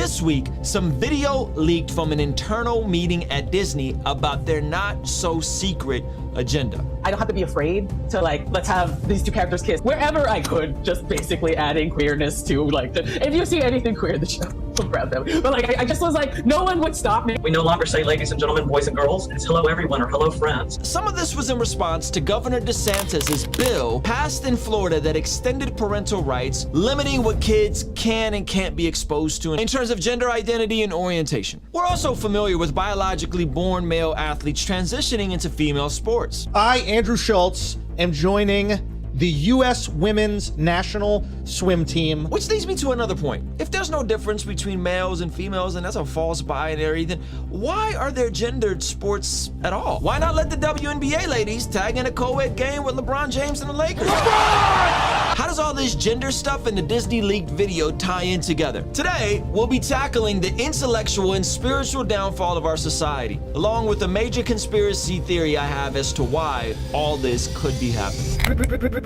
this week, some video leaked from an internal meeting at Disney about their not-so-secret agenda. I don't have to be afraid to, like, let's have these two characters kiss wherever I could, just basically adding queerness to, like, if you see anything queer in the show, we'll grab them. But, like, I just was like, no one would stop me. We no longer say ladies and gentlemen, boys and girls. It's hello everyone or hello friends. Some of this was in response to Governor DeSantis' bill passed in Florida that extended parental rights, limiting what kids can and can't be exposed to in terms of gender identity and orientation. We're also familiar with biologically born male athletes transitioning into female sports. I, Andrew Schultz, am joining the U.S. women's national swim team. Which leads me to another point. If there's no difference between males and females, and that's a false binary, then why are there gendered sports at all? Why not let the WNBA ladies tag in a co-ed game with LeBron James and the Lakers? How does all this gender stuff in the Disney leaked video tie in together? Today, we'll be tackling the intellectual and spiritual downfall of our society, along with a major conspiracy theory I have as to why all this could be happening.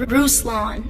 Ruslan.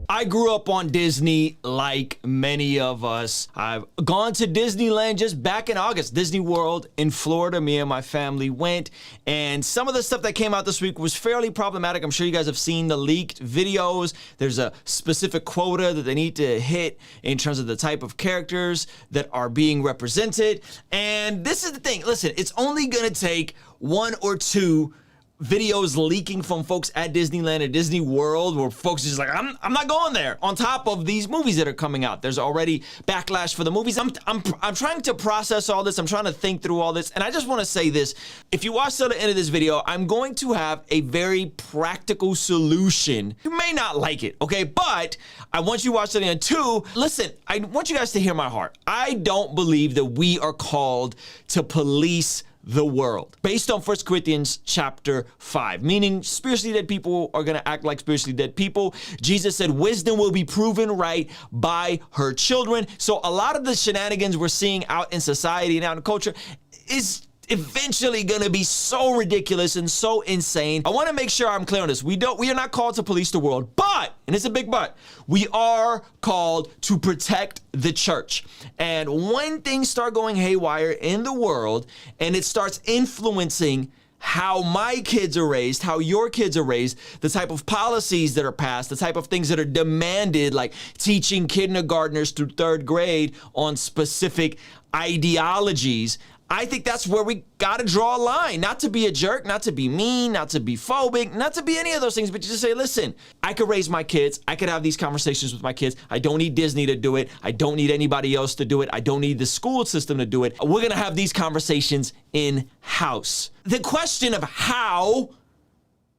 I grew up on Disney like many of us. I've gone to Disneyland just back in August. Disney World in Florida, me and my family went, and some of the stuff that came out this week was fairly problematic. I'm sure you guys have seen the leaked videos. There's a specific quota that they need to hit in terms of the type of characters that are being represented. And this is the thing, listen, it's only gonna take one or two videos leaking from folks at Disneyland and Disney World where folks are just like, I'm not going there. On top of these movies that are coming out, there's already backlash for the movies. I'm trying to process all this. I'm trying to think through all this. And I just want to say this. If you watch till the end of this video, I'm going to have a very practical solution. You may not like it, okay? But I want you to watch till the end too. Listen, I want you guys to hear my heart. I don't believe that we are called to police the world based on 1 Corinthians chapter 5, meaning spiritually dead people are going to act like spiritually dead people. Jesus said wisdom will be proven right by her children. So a lot of the shenanigans we're seeing out in society and out in culture is eventually gonna be so ridiculous and so insane. I want to make sure I'm clear on this. We are not called to police the world, but, and it's a big but, we are called to protect the church. And when things start going haywire in the world and it starts influencing how my kids are raised, how your kids are raised, the type of policies that are passed, the type of things that are demanded, like teaching kindergartners through 3rd grade on specific ideologies, I think that's where we gotta draw a line. Not to be a jerk, not to be mean, not to be phobic, not to be any of those things, but just say, listen, I could raise my kids, I could have these conversations with my kids. I don't need Disney to do it. I don't need anybody else to do it. I don't need the school system to do it. We're gonna have these conversations in-house. The question of how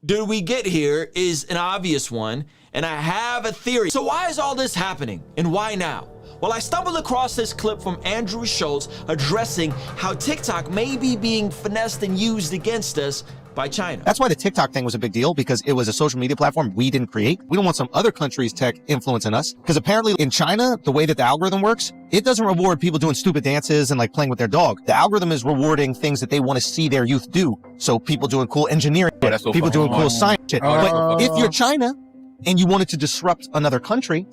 did we get here is an obvious one, and I have a theory. So why is all this happening, and why now? Well, I stumbled across this clip from Andrew Schultz addressing how TikTok may be being finessed and used against us by China. That's why the TikTok thing was a big deal, because it was a social media platform we didn't create. We don't want some other country's tech influencing us, because apparently in China, the way that the algorithm works, it doesn't reward people doing stupid dances and like playing with their dog. The algorithm is rewarding things that they want to see their youth do. So people doing cool engineering, people doing cool science shit. But if you're China and you wanted to disrupt another country,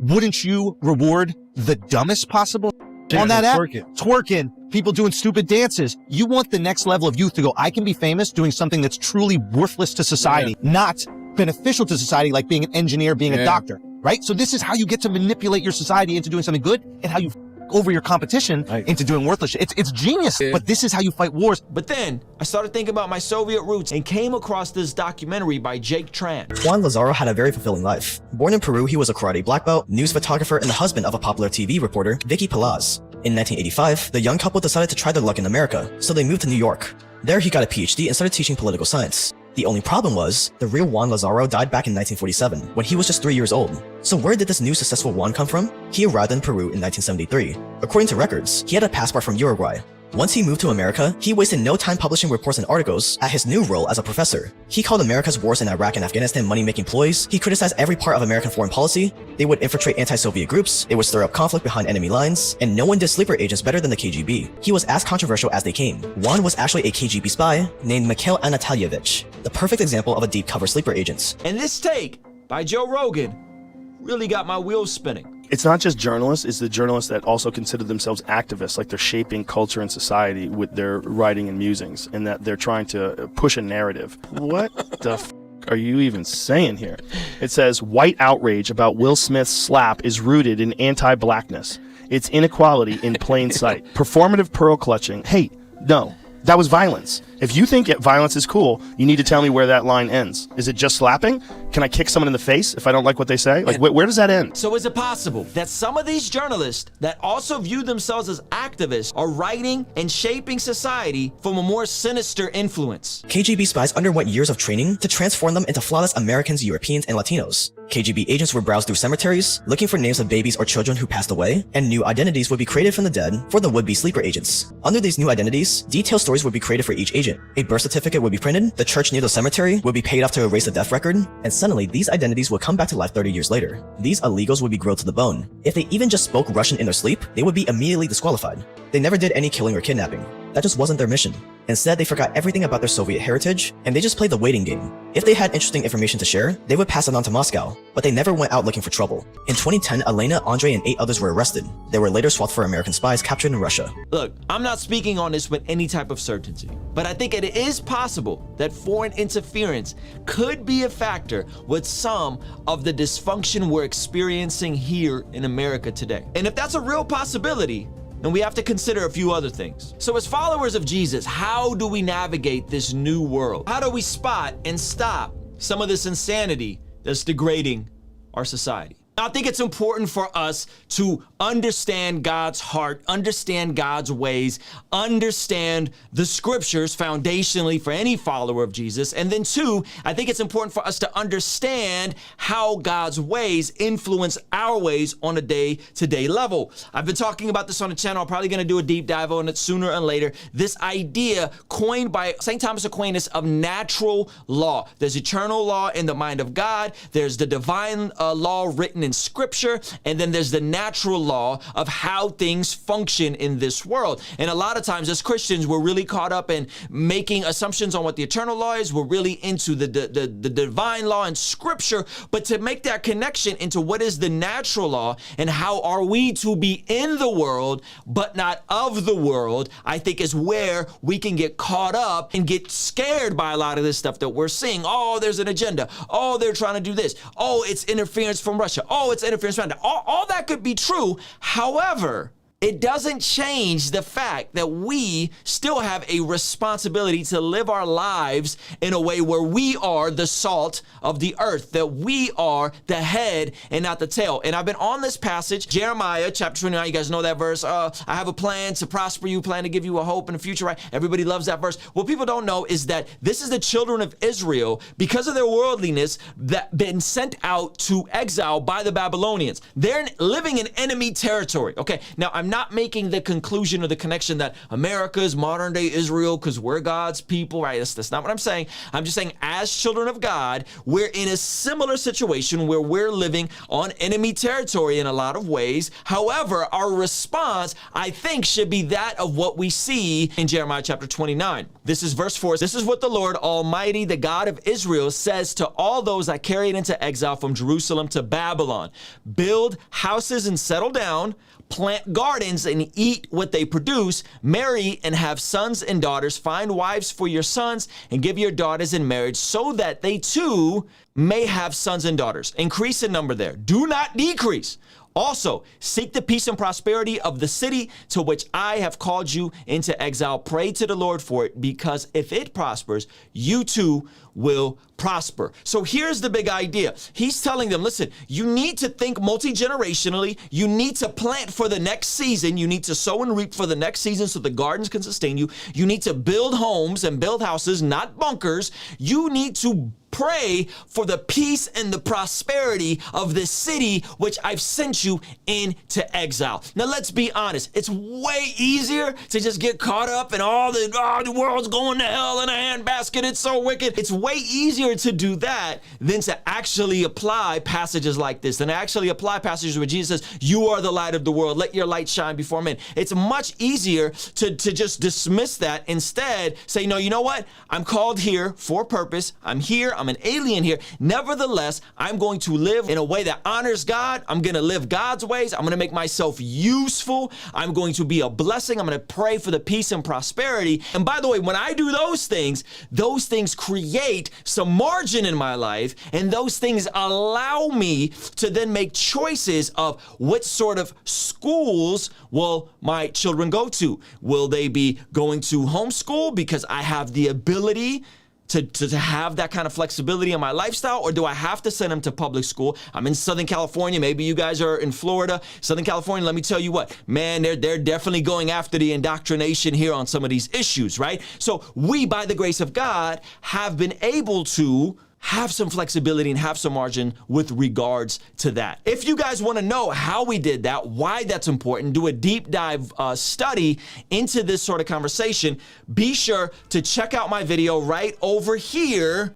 wouldn't you reward the dumbest possible on that app? Twerking, people doing stupid dances. You want the next level of youth to go, I can be famous doing something that's truly worthless to society, not beneficial to society, like being an engineer, being a doctor, right? So this is how you get to manipulate your society into doing something good, and how you over your competition into doing worthless shit. It's genius, but this is how you fight wars. But then I started thinking about my Soviet roots and came across this documentary by Jake Tran. Juan Lazaro had a very fulfilling life. Born in Peru, he was a karate black belt, news photographer, and the husband of a popular TV reporter, Vicky Pelaz. In 1985, the young couple decided to try their luck in America, so they moved to New York. There he got a PhD and started teaching political science. The only problem was, the real Juan Lazaro died back in 1947, when he was just 3 years old. So where did this new successful Juan come from? He arrived in Peru in 1973. According to records, he had a passport from Uruguay. Once he moved to America, he wasted no time publishing reports and articles at his new role as a professor. He called America's wars in Iraq and Afghanistan money-making ploys. He criticized every part of American foreign policy. They would infiltrate anti-Soviet groups, they would stir up conflict behind enemy lines, and no one did sleeper agents better than the KGB. He was as controversial as they came. Juan was actually a KGB spy named Mikhail Anatolyevich, the perfect example of a deep cover sleeper agent. And this take by Joe Rogan really got my wheels spinning. It's not just journalists, it's the journalists that also consider themselves activists, like they're shaping culture and society with their writing and musings, and that they're trying to push a narrative. What the are you even saying here? It says, white outrage about Will Smith's slap is rooted in anti-blackness. It's inequality in plain sight. Performative pearl clutching. Hey, no, that was violence. If you think violence is cool, you need to tell me where that line ends. Is it just slapping? Can I kick someone in the face if I don't like what they say? Like, where does that end? So is it possible that some of these journalists that also view themselves as activists are writing and shaping society from a more sinister influence? KGB spies underwent years of training to transform them into flawless Americans, Europeans, and Latinos. KGB agents would browse through cemeteries, looking for names of babies or children who passed away, and new identities would be created from the dead for the would-be sleeper agents. Under these new identities, detailed stories would be created for each agent. A birth certificate would be printed, the church near the cemetery would be paid off to erase the death record, and suddenly these identities would come back to life 30 years later. These illegals would be grilled to the bone. If they even just spoke Russian in their sleep, they would be immediately disqualified. They never did any killing or kidnapping. That just wasn't their mission. Instead, they forgot everything about their Soviet heritage, and they just played the waiting game. If they had interesting information to share, they would pass it on to Moscow, but they never went out looking for trouble. In 2010, Elena, Andre, and 8 others were arrested. They were later swapped for American spies captured in Russia. Look, I'm not speaking on this with any type of certainty, but I think it is possible that foreign interference could be a factor with some of the dysfunction we're experiencing here in America today. And if that's a real possibility, and we have to consider a few other things. So as followers of Jesus, how do we navigate this new world? How do we spot and stop some of this insanity that's degrading our society? I think it's important for us to understand God's heart, understand God's ways, understand the scriptures foundationally for any follower of Jesus. And then 2, I think it's important for us to understand how God's ways influence our ways on a day-to-day level. I've been talking about this on the channel. I'm probably going to do a deep dive on it sooner or later. This idea coined by St. Thomas Aquinas of natural law. There's eternal law in the mind of God. There's the divine law written in scripture, and then there's the natural law of how things function in this world. And a lot of times as Christians, we're really caught up in making assumptions on what the eternal law is. We're really into the divine law in scripture, but to make that connection into what is the natural law and how are we to be in the world but not of the world, I think is where we can get caught up and get scared by a lot of this stuff that we're seeing. Oh, there's an agenda. Oh, they're trying to do this. Oh, it's interference from Russia. Oh, it's interference from all that could be true. However, it doesn't change the fact that we still have a responsibility to live our lives in a way where we are the salt of the earth, that we are the head and not the tail. And I've been on this passage, Jeremiah chapter 29. You guys know that verse. I have a plan to prosper you, plan to give you a hope in the future, right? Everybody loves that verse. What people don't know is that this is the children of Israel, because of their worldliness, that been sent out to exile by the Babylonians. They're living in enemy territory. Okay, now I'm not making the conclusion or the connection that America is modern day Israel because we're God's people, right? That's not what I'm saying. I'm just saying as children of God, we're in a similar situation where we're living on enemy territory in a lot of ways. However, our response, I think, should be that of what we see in Jeremiah chapter 29. This is verse 4. This is what the Lord Almighty, the God of Israel, says to all those I carried into exile from Jerusalem to Babylon. Build houses and settle down, plant gardens and eat what they produce, marry and have sons and daughters, find wives for your sons and give your daughters in marriage so that they too may have sons and daughters. Increase in number there. Do not decrease. Also, seek the peace and prosperity of the city to which I have called you into exile. Pray to the Lord for it, because if it prospers, you too will prosper. So here's the big idea. He's telling them, listen, you need to think multi-generationally. You need to plant for the next season. You need to sow and reap for the next season so the gardens can sustain you. You need to build homes and build houses, not bunkers. You need to pray for the peace and the prosperity of this city which I've sent you into exile. Now let's be honest, it's way easier to just get caught up in all the world's going to hell in a handbasket, it's so wicked. It's way easier to do that than to actually apply passages like this, than to actually apply passages where Jesus says, you are the light of the world, let your light shine before men. It's much easier to just dismiss that. Instead, say, no, you know what? I'm called here for a purpose. I'm here. I'm an alien here. Nevertheless, I'm going to live in a way that honors God. I'm going to live God's ways. I'm going to make myself useful. I'm going to be a blessing. I'm going to pray for the peace and prosperity. And by the way, when I do those things create some margin in my life. And those things allow me to then make choices of what sort of schools will my children go to. Will they be going to homeschool because I have the ability to have that kind of flexibility in my lifestyle, or do I have to send them to public school? I'm in Southern California. Maybe you guys are in Florida. Southern California, let me tell you what, man, they're definitely going after the indoctrination here on some of these issues, right? So we, by the grace of God, have been able to have some flexibility and have some margin with regards to that. If you guys want to know how we did that, why that's important, do a deep dive study into this sort of conversation, be sure to check out my video right over here